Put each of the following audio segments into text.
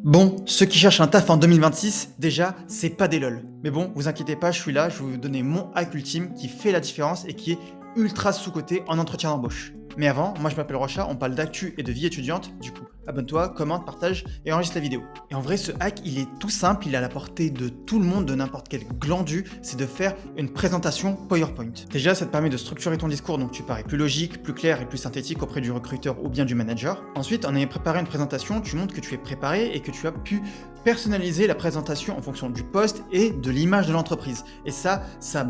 Bon, ceux qui cherchent un taf en 2026, déjà, c'est pas des lol. Mais bon, vous inquiétez pas, je suis là, je vais vous donner mon hack ultime qui fait la différence et qui est ultra sous-coté en entretien d'embauche. Mais avant, moi je m'appelle Rocha, on parle d'actu et de vie étudiante, du coup, abonne-toi, commente, partage et enregistre la vidéo. Et en vrai, ce hack, il est tout simple, il est à la portée de tout le monde, de n'importe quel glandu, c'est de faire une présentation PowerPoint. Déjà, ça te permet de structurer ton discours, donc tu parais plus logique, plus clair et plus synthétique auprès du recruteur ou bien du manager. Ensuite, en ayant préparé une présentation, tu montres que tu es préparé et que tu as pu personnaliser la présentation en fonction du poste et de l'image de l'entreprise. Et ça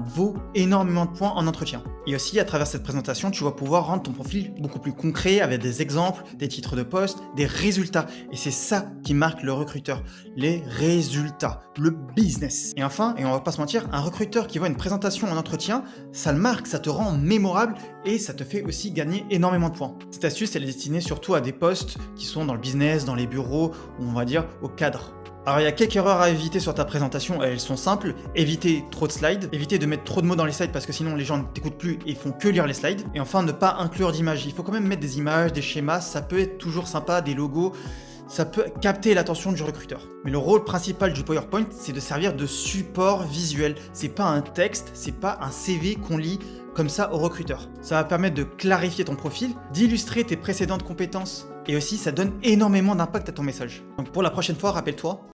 vaut énormément de points en entretien. Et aussi, à travers cette présentation, tu vas pouvoir rendre ton profil beaucoup plus concret avec des exemples, des titres de poste, des résultats. Et c'est ça qui marque le recruteur. Les résultats, le business. Et enfin, et on va pas se mentir, un recruteur qui voit une présentation en entretien, ça le marque, ça te rend mémorable et ça te fait aussi gagner énormément de points. Cette astuce, elle est destinée surtout à des postes qui sont dans le business, dans les bureaux, ou on va dire au cadre. Alors il y a quelques erreurs à éviter sur ta présentation, elles sont simples. Éviter trop de slides, éviter de mettre trop de mots dans les slides parce que sinon les gens ne t'écoutent plus et font que lire les slides. Et enfin ne pas inclure d'images, il faut quand même mettre des images, des schémas, ça peut être toujours sympa, des logos, ça peut capter l'attention du recruteur. Mais le rôle principal du PowerPoint, c'est de servir de support visuel. C'est pas un texte, c'est pas un CV qu'on lit comme ça au recruteur. Ça va permettre de clarifier ton profil, d'illustrer tes précédentes compétences et aussi ça donne énormément d'impact à ton message. Donc pour la prochaine fois, rappelle-toi,